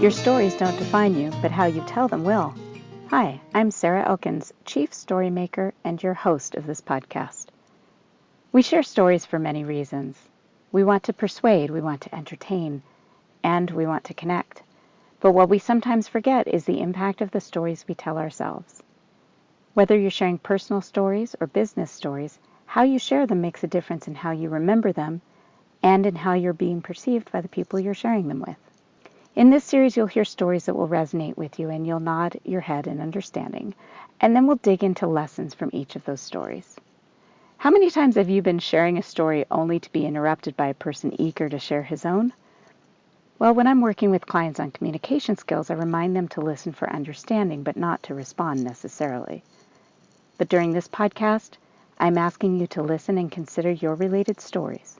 Your stories don't define you, but how you tell them will. Hi, I'm Sarah Elkins, Chief Story Maker and your host of this podcast. We share stories for many reasons. We want to persuade, we want to entertain, and we want to connect. But what we sometimes forget is the impact of the stories we tell ourselves. Whether you're sharing personal stories or business stories, how you share them makes a difference in how you remember them and in how you're being perceived by the people you're sharing them with. In this series, you'll hear stories that will resonate with you and you'll nod your head in understanding, and then we'll dig into lessons from each of those stories. How many times have you been sharing a story only to be interrupted by a person eager to share his own? Well, when I'm working with clients on communication skills, I remind them to listen for understanding, but not to respond necessarily. But during this podcast, I'm asking you to listen and consider your related stories,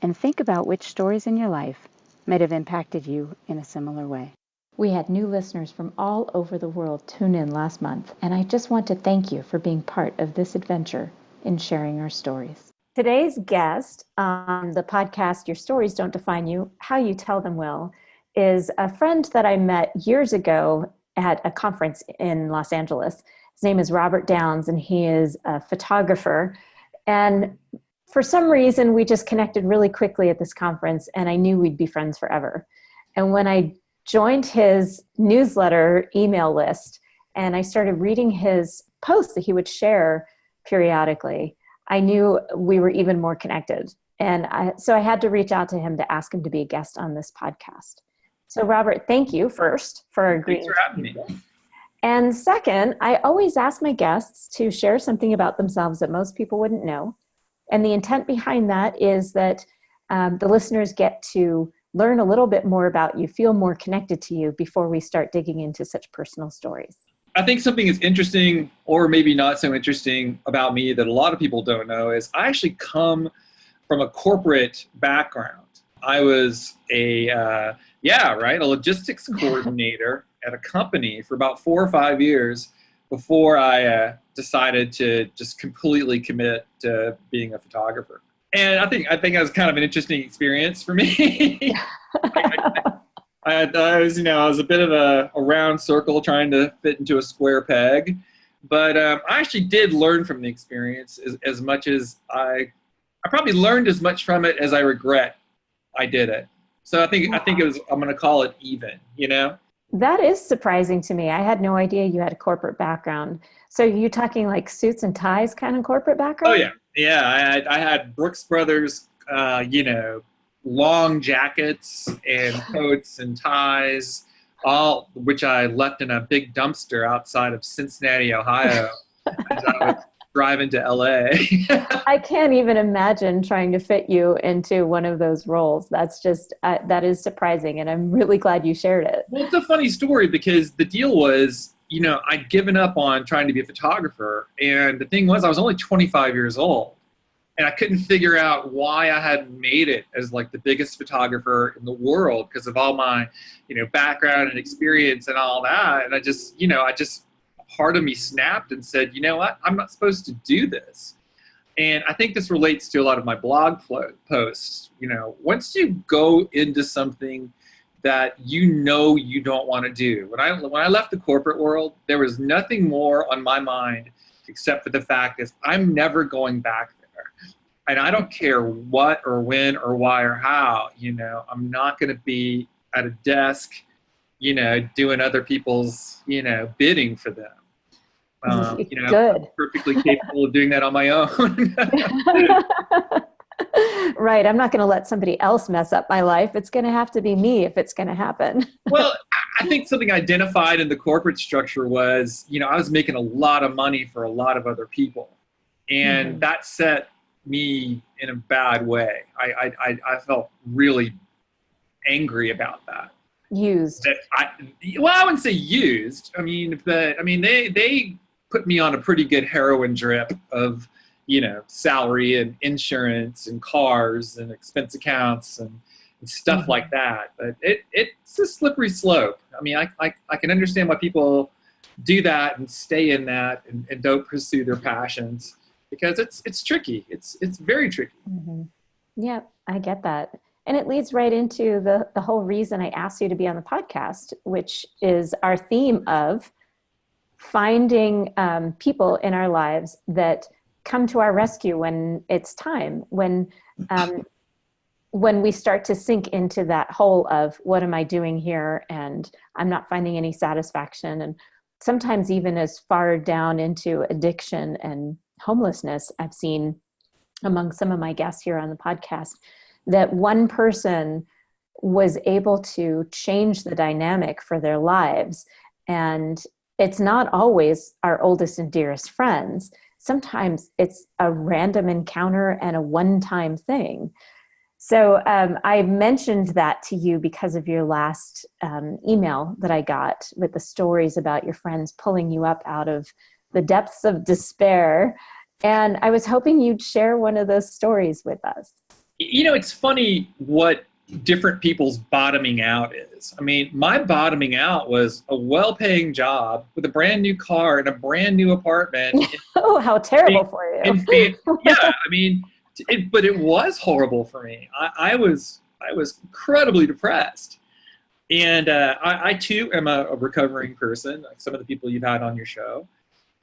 and think about which stories in your life might have impacted you in a similar way. We had new listeners from all over the world tune in last month, and I just want to thank you for being part of this adventure in sharing our stories. Today's guest on the podcast, Your Stories Don't Define You, How You Tell Them Will, is a friend that I met years ago at a conference in Los Angeles. His name is Robert Downs, and he is a photographer. And for some reason, we just connected really quickly at this conference, and I knew we'd be friends forever. And when I joined his newsletter email list, and I started reading his posts that he would share periodically, I knew we were even more connected. And so I had to reach out to him to ask him to be a guest on this podcast. So Robert, thank you first for agreeing. Thanks for having me. And second, I always ask my guests to share something about themselves that most people wouldn't know. And the intent behind that is that the listeners get to learn a little bit more about you, feel more connected to you before we start digging into such personal stories. I think something is interesting, or maybe not so interesting, about me that a lot of people don't know is I actually come from a corporate background. I was a logistics coordinator at a company for about 4 or 5 years before I decided to just completely commit to being a photographer. And I think that was kind of an interesting experience for me. I was a bit of a round circle trying to fit into a square peg. But I actually did learn from the experience as much as I probably learned as much from it as I regret I did it. So I think it was, I'm going to call it even, you know? That is surprising to me. I had no idea you had a corporate background. So you talking like suits and ties kind of corporate background? Oh, yeah. Yeah, I had Brooks Brothers, long jackets and coats and ties, all which I left in a big dumpster outside of Cincinnati, Ohio, as I was driving to LA. I can't even imagine trying to fit you into one of those roles. That's just, that is surprising, and I'm really glad you shared it. Well, it's a funny story because the deal was, I'd given up on trying to be a photographer, and the thing was I was only 25 years old, and I couldn't figure out why I hadn't made it as like the biggest photographer in the world because of all my, background and experience and all that. And I just part of me snapped and said, you know what, I'm not supposed to do this. And I think this relates to a lot of my blog posts. Once you go into something that you don't want to do. When I left the corporate world, there was nothing more on my mind except for the fact is I'm never going back there. And I don't care what or when or why or how, I'm not going to be at a desk, doing other people's, bidding for them. Good. I'm perfectly capable of doing that on my own. Right. I'm not going to let somebody else mess up my life. It's going to have to be me if it's going to happen. Well, I think something identified in the corporate structure was, I was making a lot of money for a lot of other people. And that set me in a bad way. I felt really angry about that. Used. I wouldn't say used. They put me on a pretty good heroin drip of, salary and insurance and cars and expense accounts and stuff like that. But it's a slippery slope. I can understand why people do that and stay in that and don't pursue their passions because it's tricky. It's very tricky. Yeah, I get that. And it leads right into the whole reason I asked you to be on the podcast, which is our theme of finding people in our lives that come to our rescue when it's time, when we start to sink into that hole of what am I doing here, and I'm not finding any satisfaction, and sometimes even as far down into addiction and homelessness. I've seen among some of my guests here on the podcast that one person was able to change the dynamic for their lives. And it's not always our oldest and dearest friends. Sometimes it's a random encounter and a one-time thing. So I mentioned that to you because of your last email that I got with the stories about your friends pulling you up out of the depths of despair. And I was hoping you'd share one of those stories with us. You know, it's funny what different people's bottoming out is. I mean, my bottoming out was a well-paying job with a brand new car and a brand new apartment. Oh, how terrible for you. Yeah, I mean, but it was horrible for me. I was incredibly depressed. And I too am a recovering person, like some of the people you've had on your show.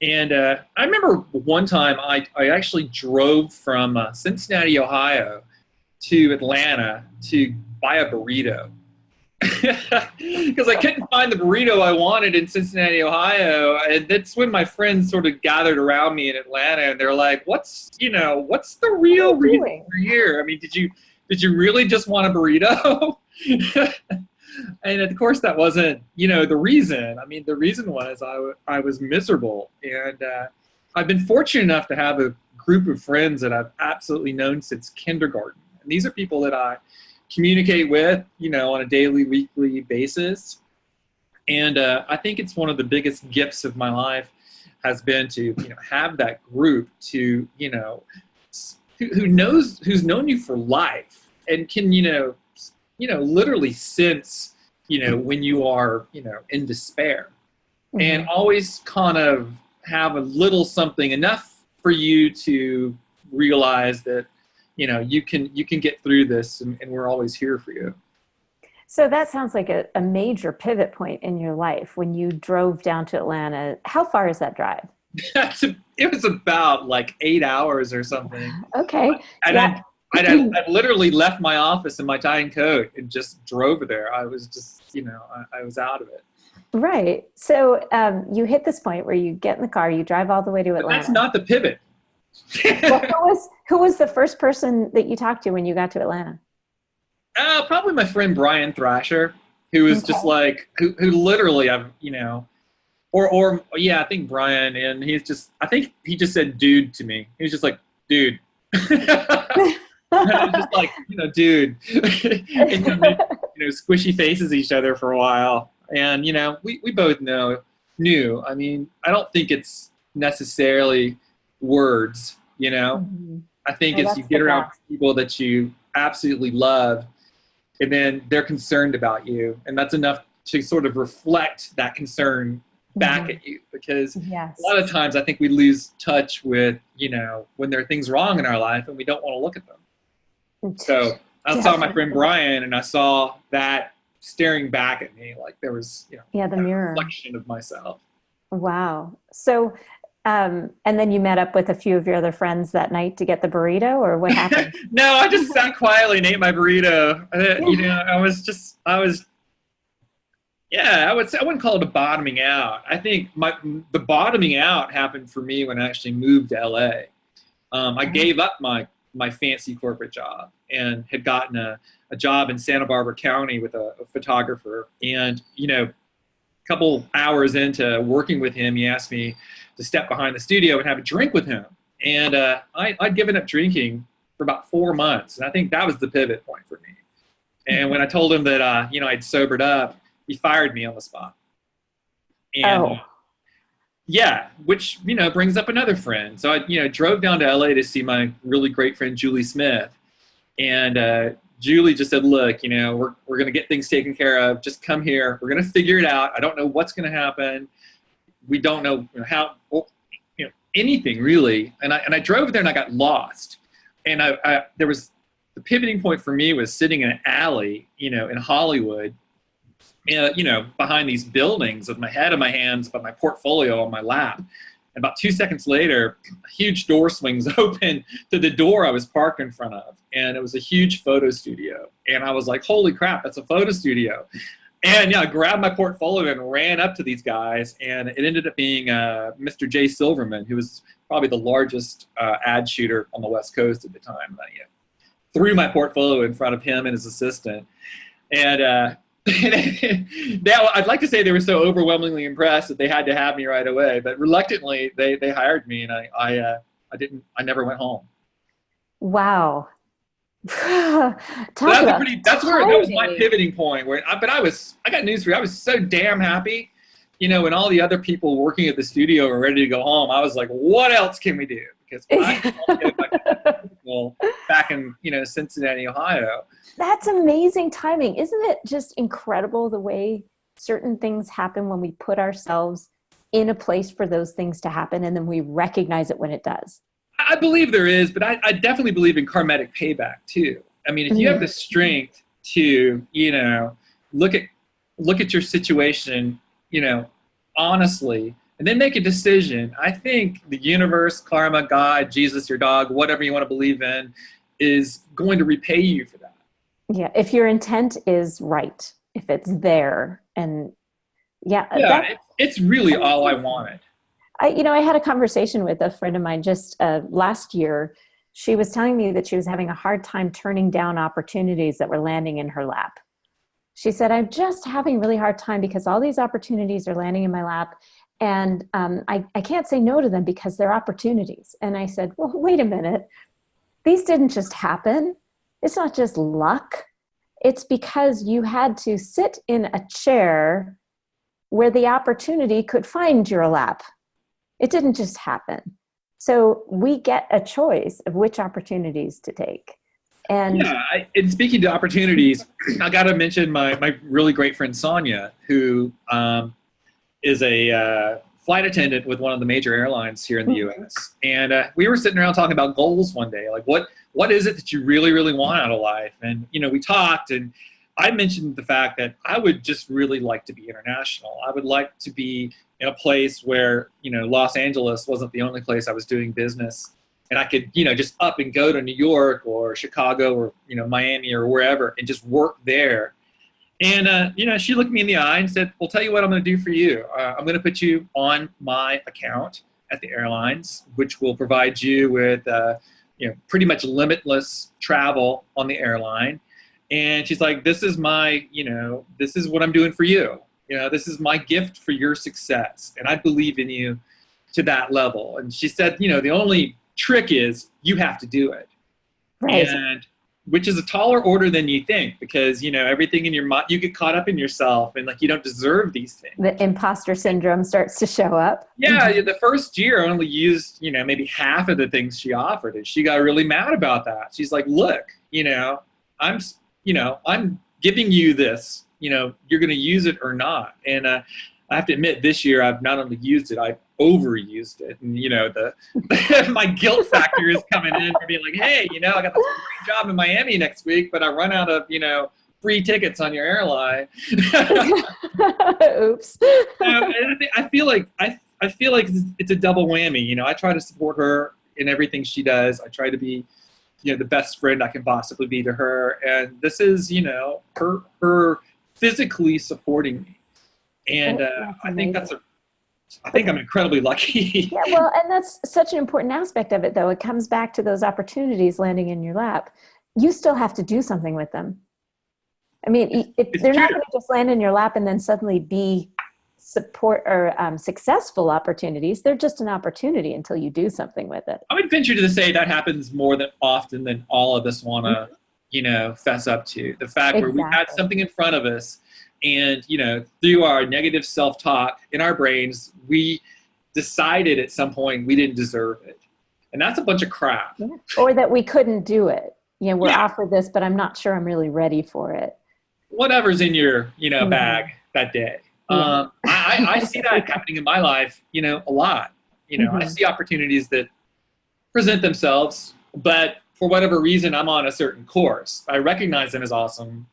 And I remember one time I actually drove from Cincinnati, Ohio to Atlanta to buy a burrito. Because I couldn't find the burrito I wanted in Cincinnati, Ohio. And that's when my friends sort of gathered around me in Atlanta, and they're like, what's the real reason you're here? I mean, did you really just want a burrito? And of course that wasn't, the reason. I mean, the reason was I was miserable. And I've been fortunate enough to have a group of friends that I've absolutely known since kindergarten. And these are people that I communicate with, on a daily, weekly basis. And I think it's one of the biggest gifts of my life has been to, have that group to, who's known you for life and can, literally sense, when you are, in despair, mm-hmm. and always kind of have a little something enough for you to realize that, you can get through this, and we're always here for you. So that sounds like a major pivot point in your life when you drove down to Atlanta. How far is that drive? It was about like 8 hours or something. Okay. And yeah. I literally left my office in my tie and coat and just drove there. I was just, I was out of it. Right. So you hit this point where you get in the car, you drive all the way to Atlanta. But that's not the pivot. Well, who was the first person that you talked to when you got to Atlanta? Probably my friend Brian Thrasher, who was just like, who literally, I think Brian, and I think he just said dude to me. He was just like, dude. And I was just like, dude. And, squishy faces each other for a while. And, we both knew. I mean, I don't think it's necessarily words, Mm-hmm. I think it's you get around people that you absolutely love, and then they're concerned about you. And that's enough to sort of reflect that concern back mm-hmm. at you. Because a lot of times I think we lose touch with, when there are things wrong in our life and we don't want to look at them. So I saw my friend Brian, and I saw that staring back at me like there was, the mirror reflection of myself. Wow. So, and then you met up with a few of your other friends that night to get the burrito, or what happened? No, I just sat quietly and ate my burrito. I wouldn't call it a bottoming out. I think the bottoming out happened for me when I actually moved to LA. I gave up my fancy corporate job and had gotten a job in Santa Barbara County with a photographer. And, a couple hours into working with him, he asked me to step behind the studio and have a drink with him. And I'd given up drinking for about 4 months. And I think that was the pivot point for me. And when I told him that, I'd sobered up, he fired me on the spot. And which, brings up another friend. So I, drove down to LA to see my really great friend, Julie Smith. And Julie just said, look, we're going to get things taken care of. Just come here. We're going to figure it out. I don't know what's going to happen. We don't know how, anything really. And I drove there and I got lost. And there was the pivoting point for me was sitting in an alley, in Hollywood, behind these buildings with my head in my hands, but my portfolio on my lap. And about 2 seconds later, a huge door swings open to the door I was parked in front of. And it was a huge photo studio. And I was like, holy crap, that's a photo studio. And I grabbed my portfolio and ran up to these guys. And it ended up being Mr. Jay Silverman, who was probably the largest ad shooter on the West Coast at the time. I threw my portfolio in front of him and his assistant. And now, I'd like to say they were so overwhelmingly impressed that they had to have me right away, but reluctantly they hired me, and I never went home. Wow. That was my pivoting point. I got news for you. I was so damn happy, when all the other people working at the studio were ready to go home. I was like, what else can we do? Because back in Cincinnati, Ohio. That's amazing timing. Isn't it just incredible the way certain things happen when we put ourselves in a place for those things to happen, and then we recognize it when it does? I believe there is, but I definitely believe in karmatic payback too. I mean, if you have the strength to, look at your situation, honestly, and then make a decision, I think the universe, karma, God, Jesus, your dog, whatever you want to believe in, is going to repay you for that. Yeah, if your intent is right, if it's there, and it's really all I wanted. I had a conversation with a friend of mine just last year. She was telling me that she was having a hard time turning down opportunities that were landing in her lap. She said, I'm just having a really hard time because all these opportunities are landing in my lap, and I can't say no to them because they're opportunities. And I said, well, wait a minute. These didn't just happen. It's not just luck. It's because you had to sit in a chair where the opportunity could find your lap. It didn't just happen. So we get a choice of which opportunities to take. And and speaking to opportunities, I got to mention my really great friend Sonia, who is a flight attendant with one of the major airlines here in the U.S. And we were sitting around talking about goals one day, like what is it that you really, really want out of life? And, we talked, and I mentioned the fact that I would just really like to be international. I would like to be in a place where, Los Angeles wasn't the only place I was doing business. And I could, just up and go to New York or Chicago or, Miami or wherever and just work there. And, she looked me in the eye and said, well, tell you what I'm going to do for you. I'm going to put you on my account at the airlines, which will provide you with, pretty much limitless travel on the airline. And she's like, this is this is what I'm doing for you. This is my gift for your success. And I believe in you to that level. And she said, the only trick is you have to do it. Right. And which is a taller order than you think, because, everything in your mind, you get caught up in yourself and you don't deserve these things. The imposter syndrome starts to show up. Yeah. The first year I only used, maybe half of the things she offered, and she got really mad about that. She's like, look, I'm giving you this, you're going to use it or not. And I have to admit, this year I've not only used it, I've overused it. And, my guilt factor is coming in for being like, hey, I got this great job in Miami next week, but I run out of, free tickets on your airline. Oops. I feel like it's a double whammy. I try to support her in everything she does. I try to be, the best friend I can possibly be to her. And this is, her physically supporting me. And I think I'm incredibly lucky. Yeah, well, and that's such an important aspect of it, though. It comes back to those opportunities landing in your lap. You still have to do something with them. I mean, they're not going to just land in your lap and then suddenly be successful opportunities. They're just an opportunity until you do something with it. I would venture to say that happens more often than all of us want to, fess up to. The fact where we had something in front of us, and, through our negative self-talk in our brains, we decided at some point we didn't deserve it. And that's a bunch of crap. Yeah. Or that we couldn't do it. We're offered this, but I'm not sure I'm really ready for it. Whatever's in your, bag that day. Yeah. I see that happening in my life, a lot. I see opportunities that present themselves, but for whatever reason, I'm on a certain course. I recognize them as awesome,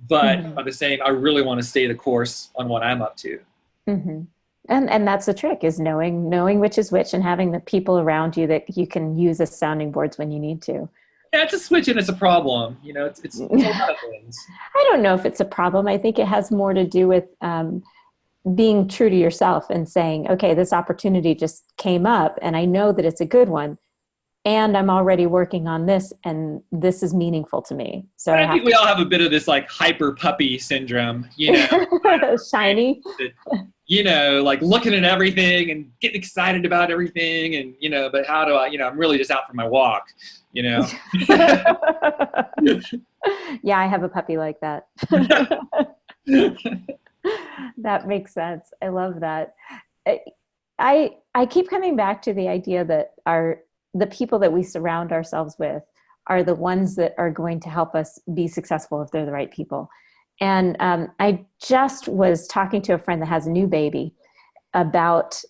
but Mhm. at the same, I really want to stay the course on what I'm up to. Mhm. And that's the trick, is knowing which is which, and having the people around you that you can use as sounding boards when you need to. Yeah, it's a switch and it's a problem. You know, it's a lot of things. I don't know if it's a problem. I think it has more to do with being true to yourself and saying, okay, this opportunity just came up and I know that it's a good one, and I'm already working on this, and this is meaningful to me. So But I I have think we all have a bit of this like hyper puppy syndrome, you know, to shiny. you know, like looking at everything and getting excited about everything. And, you know, but how do I, you know, I'm really just out for my walk, you know? Yeah, I have a puppy like that. That makes sense. I love that. I keep coming back to the idea that the people that we surround ourselves with are the ones that are going to help us be successful if they're the right people. And I just was talking to a friend that has a new baby about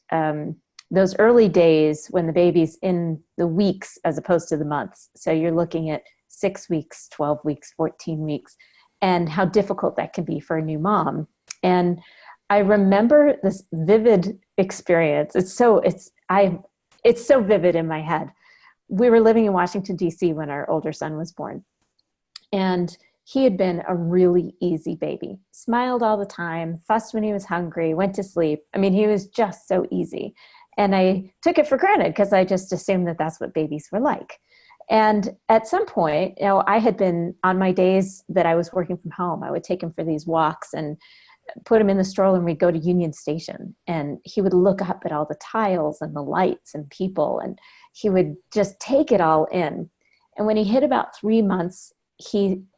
those early days when the baby's in the weeks as opposed to the months. So you're looking at 6 weeks, 12 weeks, 14 weeks, and how difficult that can be for a new mom. And I remember this vivid experience. It's so vivid in my head. We were living in Washington, D.C. when our older son was born. And he had been a really easy baby. Smiled all the time, fussed when he was hungry, went to sleep. I mean, he was just so easy. And I took it for granted because I just assumed that that's what babies were like. And at some point, you know, I had been on my days that I was working from home, I would take him for these walks and put him in the stroller, and we'd go to Union Station, and he would look up at all the tiles and the lights and people, and he would just take it all in. And when he hit about 3 months,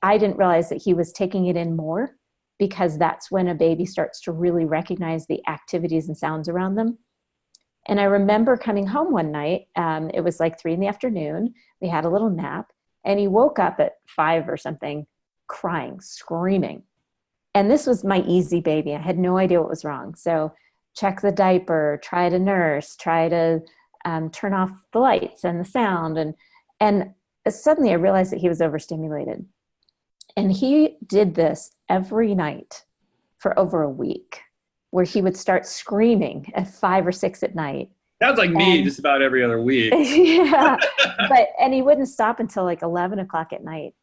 I didn't realize that he was taking it in more, because that's when a baby starts to really recognize the activities and sounds around them. And I remember coming home one night, it was like 3 p.m. We had a little nap, and he woke up at 5 or something, crying, screaming. And this was my easy baby. I had no idea what was wrong. So check the diaper, try to nurse, try to turn off the lights and the sound. And suddenly I realized that he was overstimulated. And he did this every night for over a week, where he would start screaming at 5 or 6 at night. Sounds like me just about every other week. Yeah. And he wouldn't stop until like 11 o'clock at night.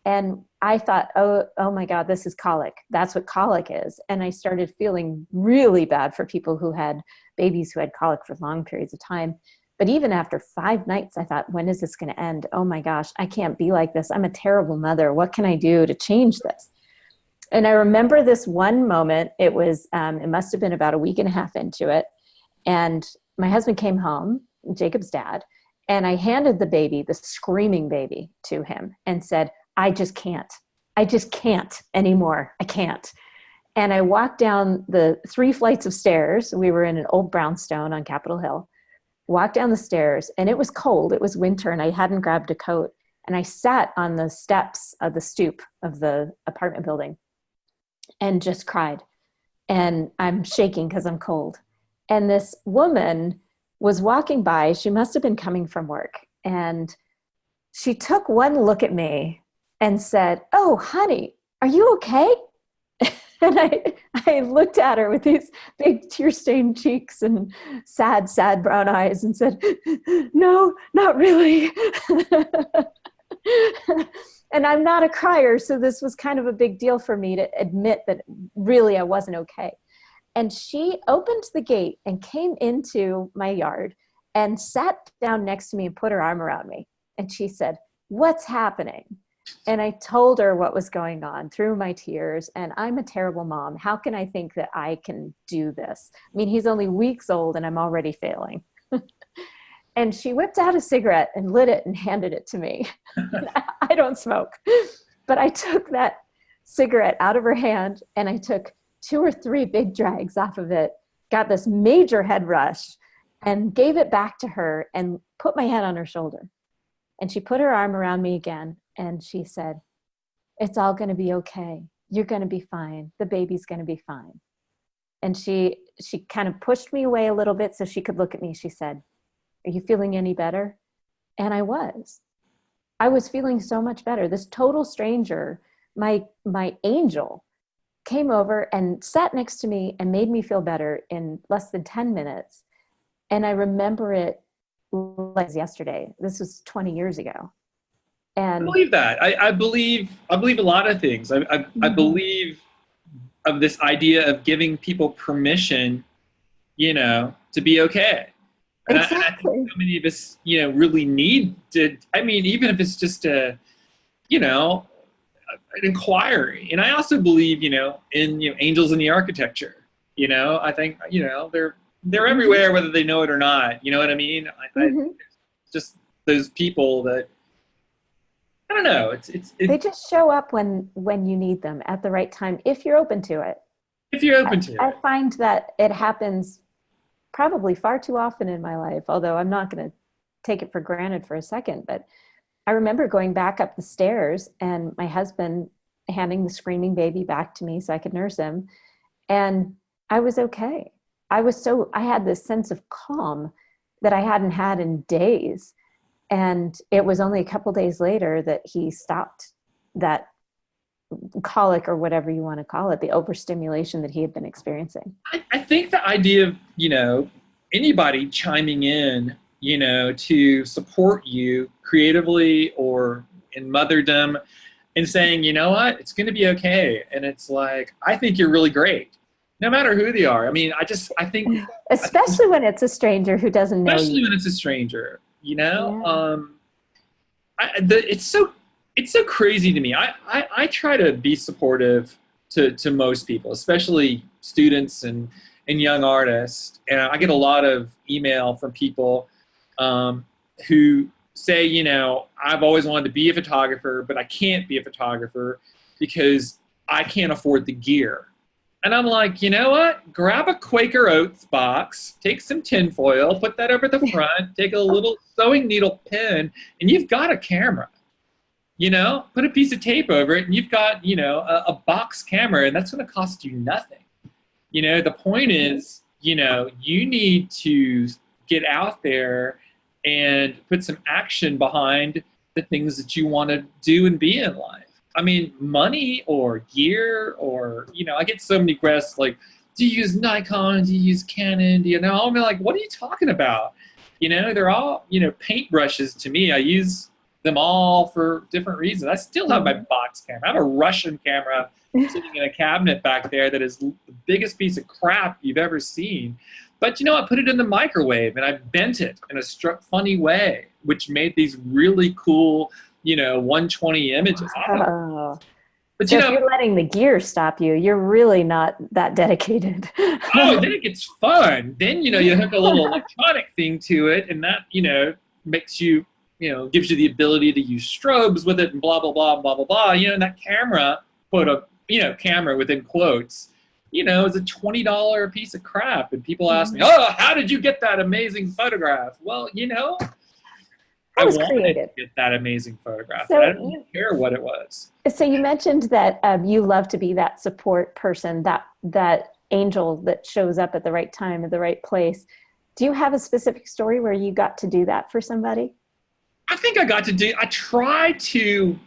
And I thought, oh my God, this is colic. That's what colic is. And I started feeling really bad for people who had babies who had colic for long periods of time. But even after 5 nights, I thought, when is this going to end? Oh my gosh, I can't be like this. I'm a terrible mother. What can I do to change this? And I remember this one moment. It must have been about a week and a half into it. And my husband came home, Jacob's dad, and I handed the screaming baby, to him and said, I just can't anymore. I can't. And I walked down the 3 flights of stairs. We were in an old brownstone on Capitol Hill. Walked down the stairs, and it was cold. It was winter, and I hadn't grabbed a coat. And I sat on the steps of the stoop of the apartment building and just cried. And I'm shaking because I'm cold. And this woman was walking by. She must have been coming from work. And she took one look at me and said, "Oh, honey, are you okay?" And I looked at her with these big tear-stained cheeks and sad, sad brown eyes and said, "No, not really." And I'm not a crier, so this was kind of a big deal for me to admit that really I wasn't okay. And she opened the gate and came into my yard and sat down next to me and put her arm around me. And she said, "What's happening?" And I told her what was going on through my tears. And I'm a terrible mom. How can I think that I can do this? I mean, he's only weeks old and I'm already failing. And she whipped out a cigarette and lit it and handed it to me. I don't smoke, but I took that cigarette out of her hand and I took 2 or 3 big drags off of it, got this major head rush, and gave it back to her and put my head on her shoulder. And she put her arm around me again and she said, "It's all going to be okay. You're going to be fine. The baby's going to be fine." And she kind of pushed me away a little bit so she could look at me. She said, "Are you feeling any better?" And I was. I was feeling so much better. This total stranger, my angel, came over and sat next to me and made me feel better in less than 10 minutes. And I remember it like yesterday. This was 20 years ago. And I believe that. I believe a lot of things. I believe of this idea of giving people permission, to be okay. And exactly. I think so many of us, really need to, even if it's just an inquiry. And I also believe, in, angels in the architecture. I think, they're everywhere, whether they know it or not. You know what I mean? I just those people that, I don't know. They just show up when you need them at the right time, if you're open to it. If you're open to it. I find that it happens probably far too often in my life, although I'm not going to take it for granted for a second. But I remember going back up the stairs and my husband handing the screaming baby back to me so I could nurse him. And I was okay. I had this sense of calm that I hadn't had in days. And it was only a couple days later that he stopped that colic, or whatever you want to call it, the overstimulation that he had been experiencing. I think the idea of, anybody chiming in, to support you creatively or in motherdom and saying, you know what, it's going to be okay. And it's like, I think you're really great, no matter who they are. I think. Especially when it's a stranger who doesn't know you. Especially when it's a stranger. Yeah. It's so crazy to me. I try to be supportive to most people, especially students and young artists. And I get a lot of email from people who say, I've always wanted to be a photographer, but I can't be a photographer because I can't afford the gear. And I'm like, you know what? Grab a Quaker Oats box, take some tinfoil, put that over the front, take a little sewing needle pin, and you've got a camera. Put a piece of tape over it, and you've got, a box camera, and that's going to cost you nothing. The point is, you need to get out there and put some action behind the things that you want to do and be in life. Money or gear or, I get so many requests like, do you use Nikon? Do you use Canon? I'm like, what are you talking about? They're all, paintbrushes to me. I use them all for different reasons. I still have my box camera. I have a Russian camera sitting in a cabinet back there that is the biggest piece of crap you've ever seen. But, I put it in the microwave and I bent it in a funny way, which made these really cool 120 images. Oh. But so if you're letting the gear stop you, you're really not that dedicated. Oh, then it gets fun. Then, you hook a little electronic thing to it, and that, makes you, gives you the ability to use strobes with it and blah, blah, blah, blah, blah, blah. And that camera, camera within quotes, is a $20 piece of crap. And people ask me, oh, how did you get that amazing photograph? Well, I wanted to get that amazing photograph, but I didn't care what it was. So you mentioned that you love to be that support person, that angel that shows up at the right time, at the right place. Do you have a specific story where you got to do that for somebody? I think I try to,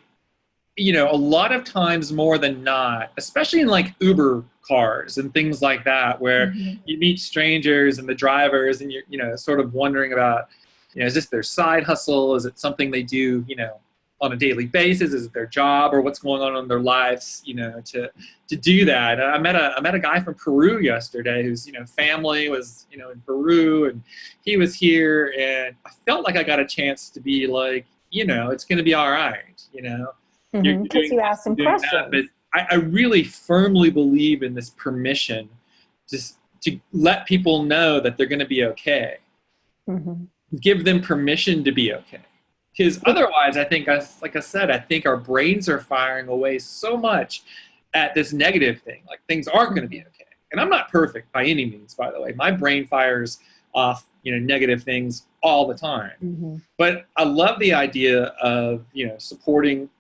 a lot of times more than not, especially in like Uber cars and things like that, where you meet strangers and the drivers and you're, sort of wondering about, is this their side hustle? Is it something they do, on a daily basis? Is it their job, or what's going on in their lives, to do that? I met a guy from Peru yesterday whose, family was, in Peru, and he was here, and I felt like I got a chance to be like, it's going to be all right, Because you asked some questions. That, but I really firmly believe in this permission just to let people know that they're going to be okay. Give them permission to be okay. Because otherwise, I think, like I said, I think our brains are firing away so much at this negative thing. Like, things aren't going to be okay. And I'm not perfect by any means, by the way. My brain fires off, negative things all the time. But I love the idea of, supporting,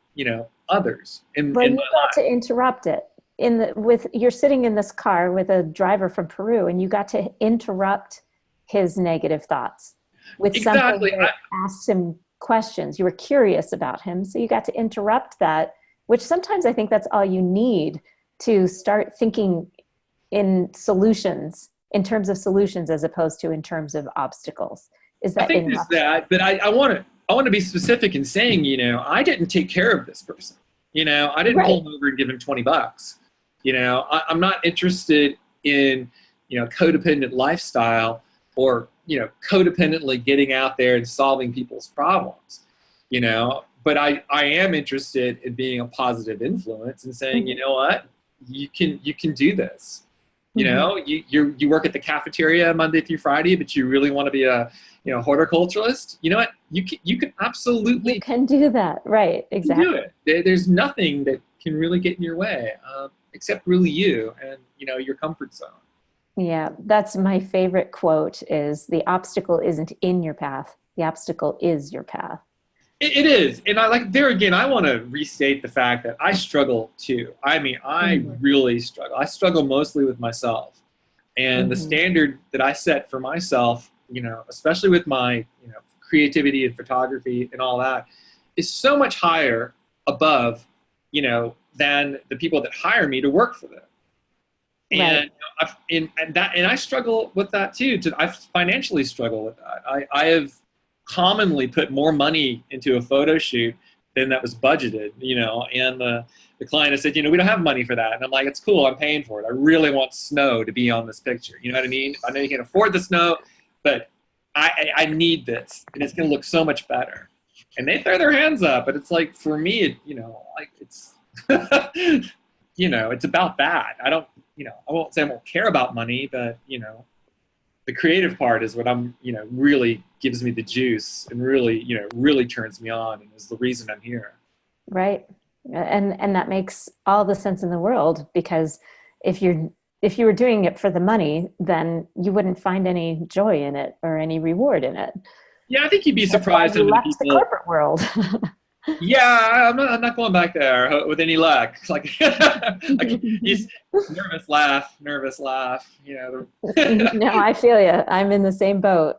others. But you got to interrupt it. You're sitting in this car with a driver from Peru, and you got to interrupt his negative thoughts with something that asked him questions. You were curious about him. So you got to interrupt that, which sometimes I think that's all you need to start thinking in solutions, in terms of solutions, as opposed to in terms of obstacles. Is I that think there's that, but I want to be specific in saying, I didn't take care of this person. I didn't pull him over and give him $20. I'm not interested in, codependent lifestyle or, codependently getting out there and solving people's problems, but I am interested in being a positive influence and saying, you know what, you can do this. You work at the cafeteria Monday through Friday, but you really want to be a, horticulturalist. You know what? You can absolutely. You can do that. Right. Exactly. Do it. There's nothing that can really get in your way, except really you and, your comfort zone. Yeah. That's my favorite quote is the obstacle isn't in your path. The obstacle is your path. It is. And I want to restate the fact that I struggle too. I mean, I really struggle. I struggle mostly with myself. And the standard that I set for myself, especially with my, creativity and photography and all that, is so much higher above, than the people that hire me to work for them. And I struggle with that too. I financially struggle with that. I have commonly put more money into a photo shoot than that was budgeted, and the client has said, we don't have money for that. And I'm like, it's cool. I'm paying for it. I really want snow to be on this picture. You know what I mean? I know you can't afford the snow, but I need this and it's going to look so much better. And they throw their hands up, but it's like, for me, it's, it's about that. I won't say I won't care about money, but, the creative part is what I'm, really gives me the juice and really, really turns me on and is the reason I'm here. Right. And that makes all the sense in the world, because if you were doing it for the money, then you wouldn't find any joy in it or any reward in it. Yeah, I think you'd be surprised. You left the corporate world. Yeah, I'm not going back there with any luck. Like, he's nervous laugh. No, I feel you. I'm in the same boat.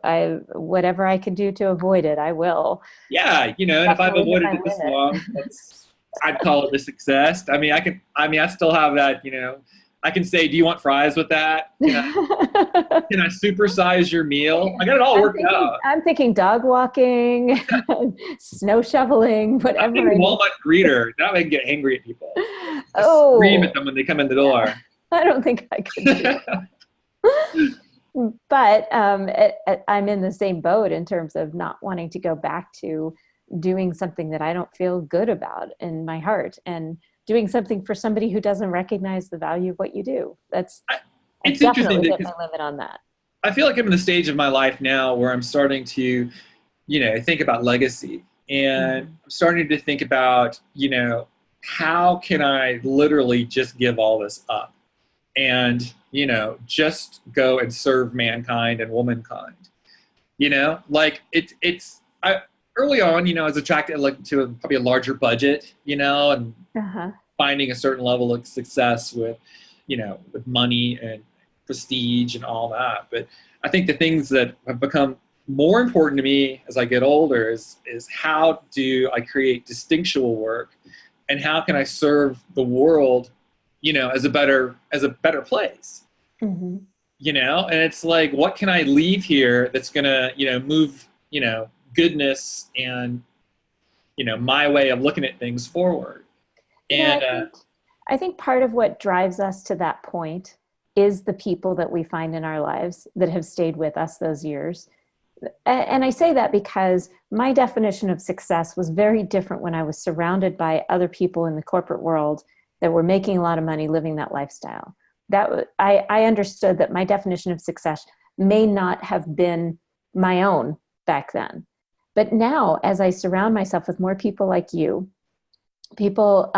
Whatever I can do to avoid it, I will. Yeah, if I've avoided it this long, I'd call it a success. I still have that, I can say, do you want fries with that? Can I supersize your meal? I got it all worked out. I'm thinking dog walking, snow shoveling, whatever. I'm thinking Walmart greeter. Now I can get angry at people. Scream at them when they come in the door. I don't think I could do that. But I'm in the same boat in terms of not wanting to go back to doing something that I don't feel good about in my heart, and doing something for somebody who doesn't recognize the value of what you do. It's definitely hit my limit on that. I feel like I'm in the stage of my life now where I'm starting to, think about legacy, and I'm starting to think about, how can I literally just give all this up and, just go and serve mankind and womankind, early on, I was attracted to probably a larger budget, and finding a certain level of success with, with money and prestige and all that. But I think the things that have become more important to me as I get older is how do I create distinctual work, and how can I serve the world, as a better place, and it's like, what can I leave here that's gonna, move, goodness and, my way of looking at things forward. And I think part of what drives us to that point is the people that we find in our lives that have stayed with us those years. And I say that because my definition of success was very different when I was surrounded by other people in the corporate world that were making a lot of money living that lifestyle. I understood that my definition of success may not have been my own back then. But now, as I surround myself with more people like you, people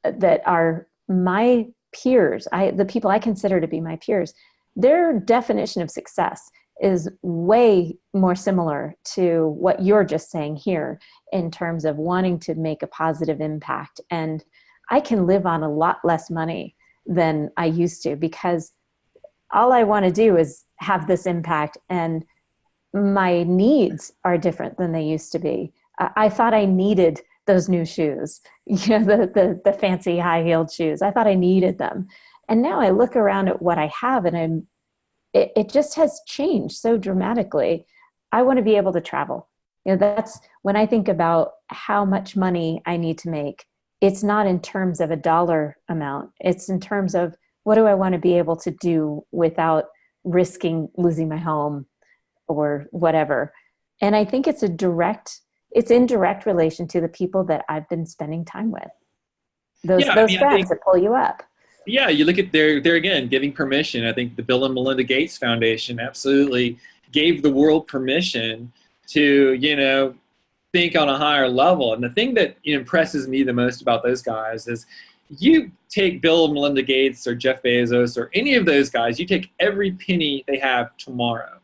that are my peers, the people I consider to be my peers, their definition of success is way more similar to what you're just saying here in terms of wanting to make a positive impact. And I can live on a lot less money than I used to, because all I want to do is have this impact, and my needs are different than they used to be. I thought I needed those new shoes, the fancy high-heeled shoes. I thought I needed them. And now I look around at what I have, and it just has changed so dramatically. I want to be able to travel. That's when I think about how much money I need to make. It's not in terms of a dollar amount. It's in terms of, what do I want to be able to do without risking losing my home or whatever. And I think it's in direct relation to the people that I've been spending time with. Those friends that pull you up. Yeah, you look at there again, giving permission. I think the Bill and Melinda Gates Foundation absolutely gave the world permission to, think on a higher level. And the thing that impresses me the most about those guys is, you take Bill and Melinda Gates or Jeff Bezos or any of those guys, you take every penny they have tomorrow.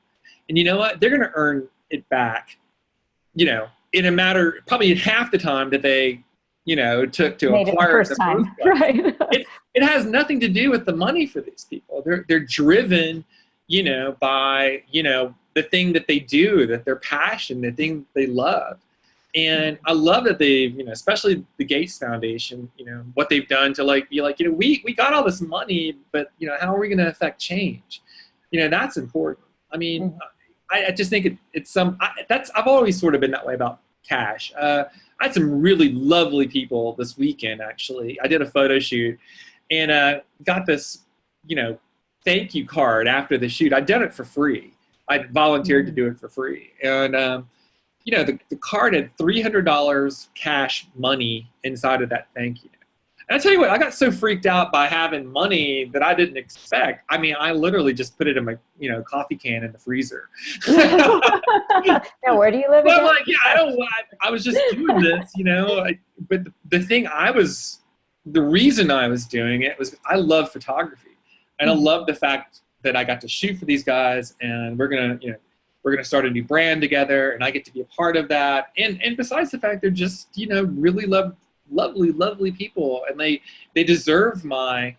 And you know what? They're going to earn it back, in a matter, probably in half the time that they, took to acquire it the first time. Right. It has nothing to do with the money for these people. They're driven, by, the thing that they do, that their passion, the thing they love. And I love that they've, especially the Gates Foundation, what they've done to be like, we got all this money, but, how are we going to affect change? That's important. I mean, I just think I've always sort of been that way about cash. I had some really lovely people this weekend, actually. I did a photo shoot and got this, thank you card after the shoot. I'd done it for free. I volunteered to do it for free. And, the card had $300 cash money inside of that thank you. And I tell you what, I got so freaked out by having money that I didn't expect. I mean, I literally just put it in my, coffee can in the freezer. Now, where do you live again? I'm like, I was just doing this, but the reason I was doing it was I love photography. And I love the fact that I got to shoot for these guys, and we're going to start a new brand together, and I get to be a part of that. And besides the fact they're just, really lovely people, and they deserve my,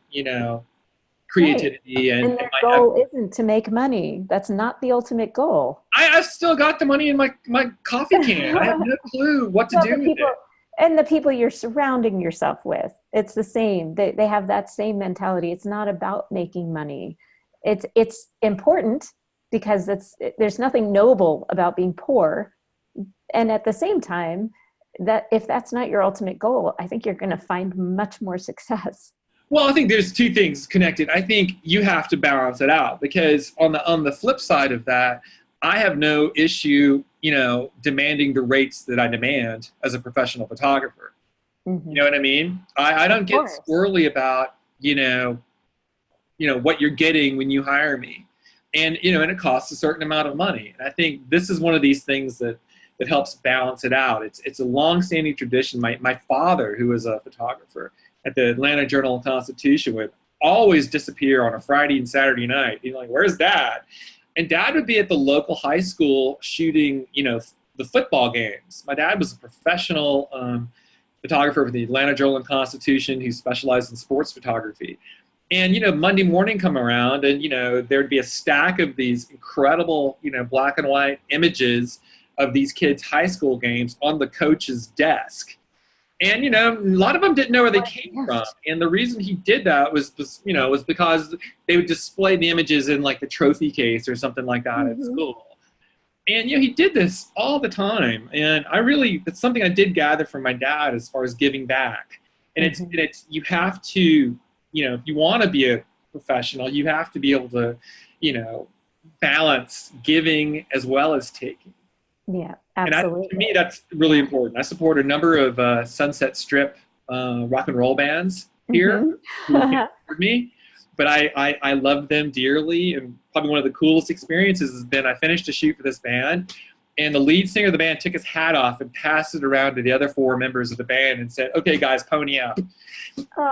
creativity. Right. And their goal isn't to make money. That's not the ultimate goal. I've still got the money in my coffee can. I have no clue what to do with it. And the people you're surrounding yourself with, it's the same. They have that same mentality. It's not about making money. It's important, because there's nothing noble about being poor. And at the same time, that if that's not your ultimate goal, I think you're going to find much more success. Well, I think there's two things connected. I think you have to balance it out, because on the flip side of that, I have no issue, demanding the rates that I demand as a professional photographer. Mm-hmm. You know what I mean? I don't get squirrely about, what you're getting when you hire me. And, and it costs a certain amount of money. And I think this is one of these things that helps balance it out. It's a long-standing tradition. My father, who was a photographer at the Atlanta Journal-Constitution, would always disappear on a Friday and Saturday night. He'd be like, "Where's Dad?" And Dad would be at the local high school shooting, the football games. My dad was a professional photographer for the Atlanta Journal-Constitution who specialized in sports photography. And, Monday morning come around and, there'd be a stack of these incredible, black and white images of these kids' high school games on the coach's desk. And, a lot of them didn't know where they came from. And the reason he did that was because they would display the images in like the trophy case or something like that at school. And, he did this all the time. And it's something I did gather from my dad as far as giving back. And it's you have to, if you want to be a professional, you have to be able to, balance giving as well as taking. Yeah, absolutely. And to me, that's really important. I support a number of Sunset Strip rock and roll bands here who can't afford me, but I love them dearly. And probably one of the coolest experiences has been I finished a shoot for this band, and the lead singer of the band took his hat off and passed it around to the other four members of the band and said, "Okay, guys, pony up."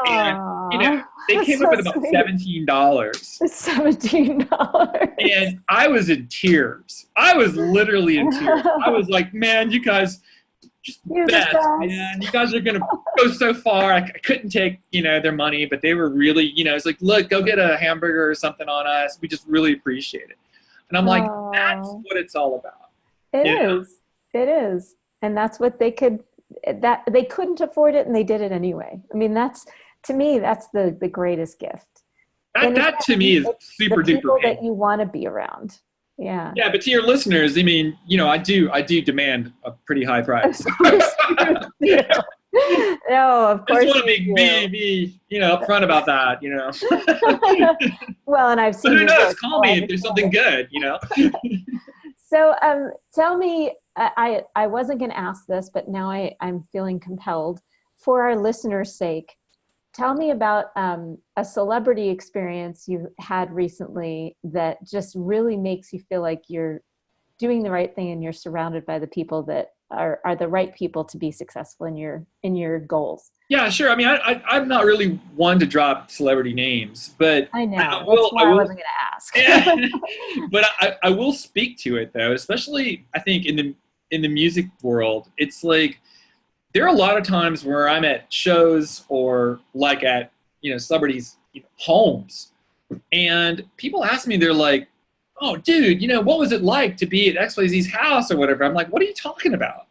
And, they came up with about $17. $17. And I was in tears. I was literally in tears. I was like, "Man, you guys just best, man. You guys are going to go so far." I couldn't take, their money, but they were really, it's like, "Look, go get a hamburger or something on us. We just really appreciate it." And I'm like, that's what it's all about. It is. And that's what that they couldn't afford it and they did it anyway. I mean, to me, that's the greatest gift. That to me is super the people duper that you want to be around. Yeah. Yeah, but to your listeners, I mean, I do demand a pretty high price. No, of course. I just want to be upfront about that, Well, and I've seen. But who knows? Call me if there's something good, So, tell me. I wasn't going to ask this, but now I'm feeling compelled. For our listeners' sake, tell me about a celebrity experience you had recently that just really makes you feel like you're doing the right thing and you're surrounded by the people that are the right people to be successful in your goals. Yeah, sure. I mean, I'm not really one to drop celebrity names, but I know. That's why I wasn't going to ask. But I will speak to it though, especially I think in the music world. It's like there are a lot of times where I'm at shows or like at celebrities' homes, and people ask me, they're like, "Oh, dude, what was it like to be at XYZ's house or whatever?" I'm like, "What are you talking about?"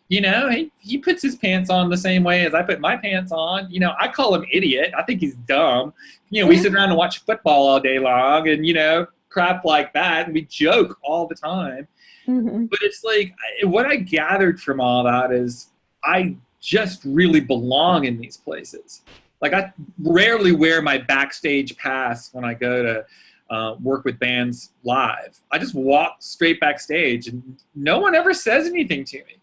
He puts his pants on the same way as I put my pants on. I call him idiot. I think he's dumb. We sit around and watch football all day long and, crap like that. And we joke all the time. Mm-hmm. But it's like, what I gathered from all that is I just really belong in these places. Like I rarely wear my backstage pass when I go to work with bands live. I just walk straight backstage and no one ever says anything to me.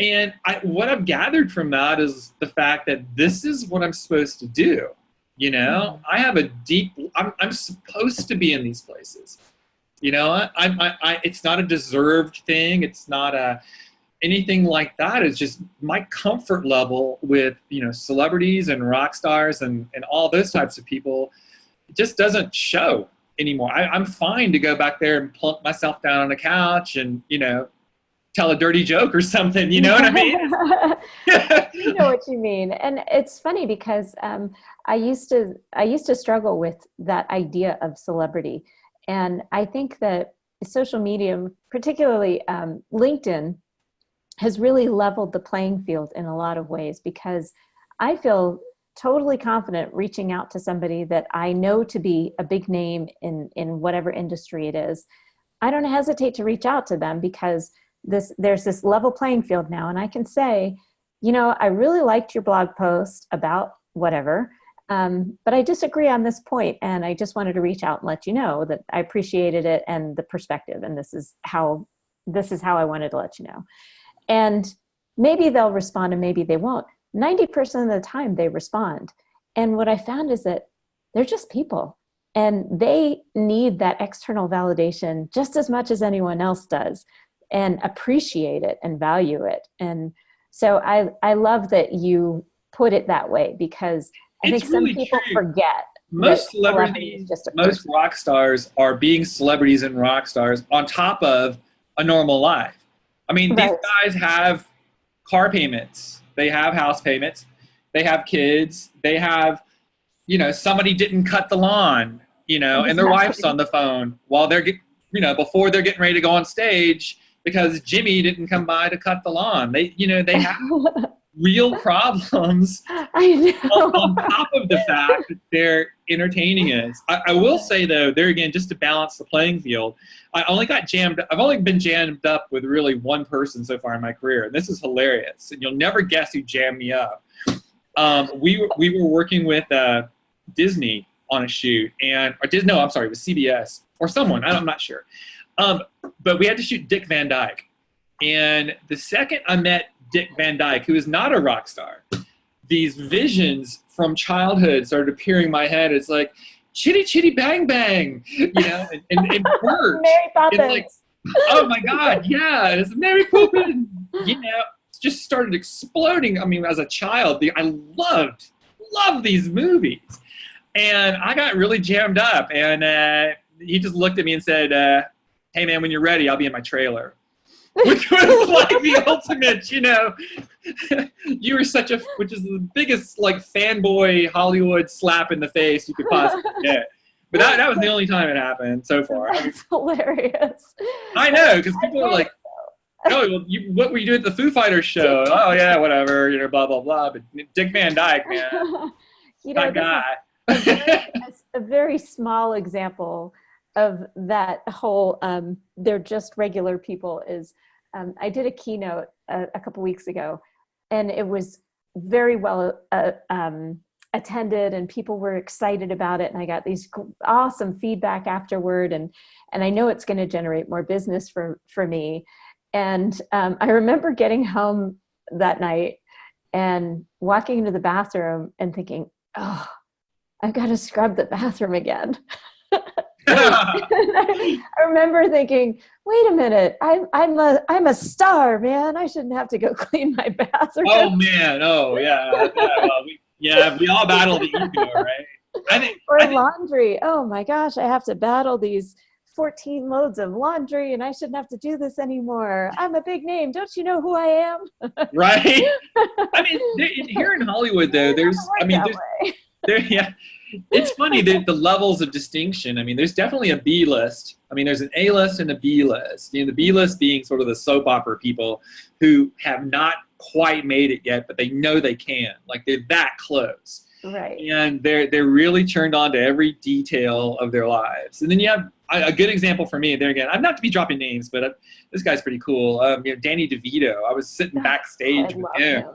And what I've gathered from that is the fact that this is what I'm supposed to do. I have I'm supposed to be in these places. It's not a deserved thing. It's not anything like that. It's just my comfort level with, celebrities and rock stars and all those types of people. It just doesn't show anymore. I'm fine to go back there and plunk myself down on a couch and, tell a dirty joke or something, you know what I mean? You know what you mean. And it's funny because I used to struggle with that idea of celebrity. And I think that social media, particularly LinkedIn, has really leveled the playing field in a lot of ways, because I feel totally confident reaching out to somebody that I know to be a big name in whatever industry it is. I don't hesitate to reach out to them because there's this level playing field now. And I can say, I really liked your blog post about whatever, but I disagree on this point, and I just wanted to reach out and let you know that I appreciated it and the perspective, and this is how I wanted to let you know. And maybe they'll respond and maybe they won't. 90% of the time they respond. And what I found is that they're just people, and they need that external validation just as much as anyone else does, and appreciate it and value it. And so I love that you put it that way, because I think some people forget. Most celebrities, most rock stars are being celebrities and rock stars on top of a normal life. I mean, these guys have car payments. They have house payments. They have kids. They have, somebody didn't cut the lawn, and their wife's on the phone while they're, before they're getting ready to go on stage, because Jimmy didn't come by to cut the lawn. They have real problems on top of the fact that they're entertaining us. I will say though, there again, just to balance the playing field, I've only been jammed up with really one person so far in my career. And this is hilarious. And you'll never guess who jammed me up. We were working with Disney on a shoot, it was CBS or someone, I'm not sure. But we had to shoot Dick Van Dyke. And the second I met Dick Van Dyke, who is not a rock star, these visions from childhood started appearing in my head. It's like, chitty chitty bang bang, and words. Mary Poppins. And like, oh my God, yeah, it's Mary Poppins. It just started exploding. I mean, as a child, I loved these movies. And I got really jammed up. And he just looked at me and said, hey man, when you're ready, I'll be in my trailer. Which was like the ultimate, you were which is the biggest like fanboy Hollywood slap in the face you could possibly get. But that was the only time it happened so far. That's hilarious. I know, because people are like, Oh, well, what were you doing at the Foo Fighters show? Oh, yeah, whatever, blah, blah, blah. But Dick Van Dyke, man, that guy. A very small example of that whole they're just regular people is I did a keynote a couple weeks ago, and it was very well attended, and people were excited about it, and I got these awesome feedback afterward, and I know it's going to generate more business for me. And I remember getting home that night and walking into the bathroom and thinking, oh, I've got to scrub the bathroom again. I remember thinking, wait a minute, I'm a star, man. I shouldn't have to go clean my bathroom. Oh man, we all battle the ego, right? Laundry. Oh my gosh, I have to battle these 14 loads of laundry, and I shouldn't have to do this anymore. I'm a big name. Don't you know who I am? Right. I mean, here in Hollywood, though, it's funny that the levels of distinction. I mean, there's definitely a B list. I mean, there's an A list and a B list. The B list being sort of the soap opera people who have not quite made it yet, but they know they can. Like, they're that close. Right. And they're really turned on to every detail of their lives. And then you have a good example for me. There again, I'm not to be dropping names, but this guy's pretty cool. Danny DeVito. I was sitting backstage with him.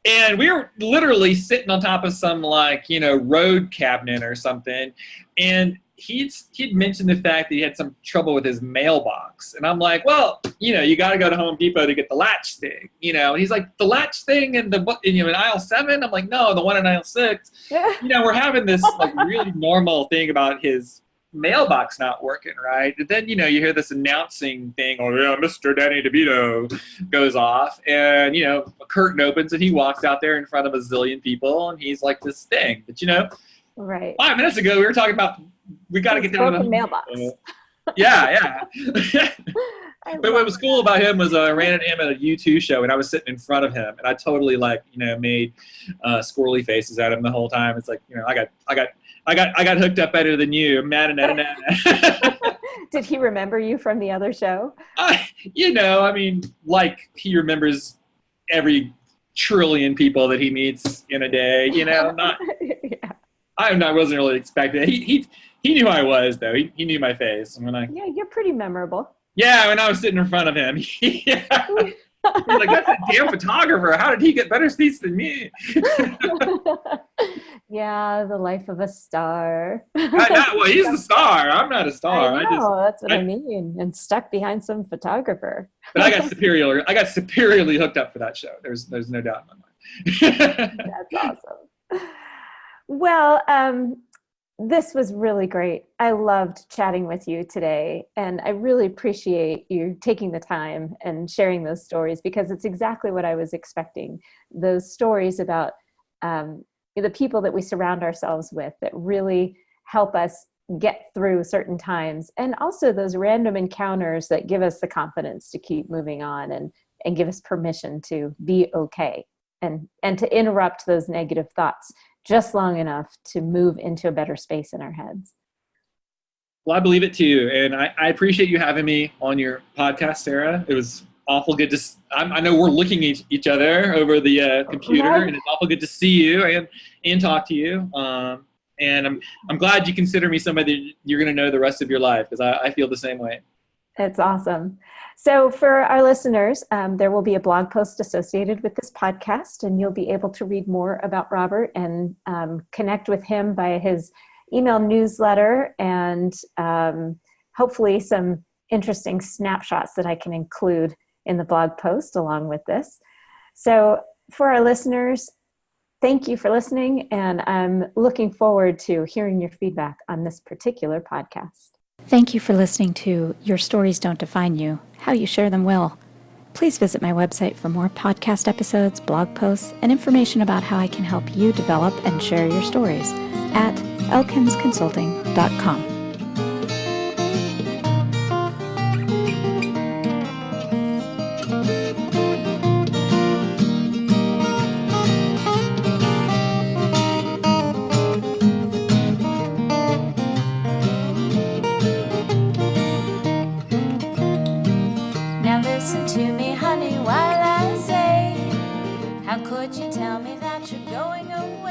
And we were literally sitting on top of some road cabinet or something. And he'd mentioned the fact that he had some trouble with his mailbox. And I'm like, well, you got to go to Home Depot to get the latch thing. And he's like, the latch thing in aisle 7? I'm like, no, the one in aisle 6. We're having this really normal thing about his mailbox not working right. And then, you hear this announcing thing, oh yeah, Mr. Danny DeVito goes off, and, a curtain opens and he walks out there in front of a zillion people, and he's like this thing. But, right. 5 minutes ago, we were talking about, we got to get down to the mailbox. Yeah. But what was cool about him was I ran into him at a U2 show, and I was sitting in front of him, and I totally made squirrely faces at him the whole time. It's like, I got hooked up better than you. I'm mad. Did he remember you from the other show? He remembers every trillion people that he meets in a day. Not. Yeah. I wasn't really expecting it. He knew who I was, though. He knew my face. And yeah, you're pretty memorable. Yeah, when I was sitting in front of him. Yeah. He's like, that's a damn photographer. How did he get better seats than me? Yeah, the life of a star. Well, he's the star. I'm not a star. That's what I mean. And stuck behind some photographer. But I got superiorly hooked up for that show. There's no doubt in my mind. That's awesome. Well, this was really great. I loved chatting with you today, and I really appreciate you taking the time and sharing those stories, because it's exactly what I was expecting. Those stories about the people that we surround ourselves with that really help us get through certain times, and also those random encounters that give us the confidence to keep moving on and give us permission to be okay and to interrupt those negative thoughts just long enough to move into a better space in our heads. Well, I believe it too. And I appreciate you having me on your podcast, Sarah. It was awful good to, I know we're looking at each other over the computer, and it's awful good to see you and talk to you. And I'm glad you consider me somebody that you're going to know the rest of your life, because I feel the same way. It's awesome. So for our listeners, there will be a blog post associated with this podcast, and you'll be able to read more about Robert and connect with him by his email newsletter, and hopefully some interesting snapshots that I can include in the blog post along with this. So for our listeners, thank you for listening, and I'm looking forward to hearing your feedback on this particular podcast. Thank you for listening to Your Stories Don't Define You, How You Share Them Will. Please visit my website for more podcast episodes, blog posts, and information about how I can help you develop and share your stories at elkinsconsulting.com. Now listen would you tell me that you're going away?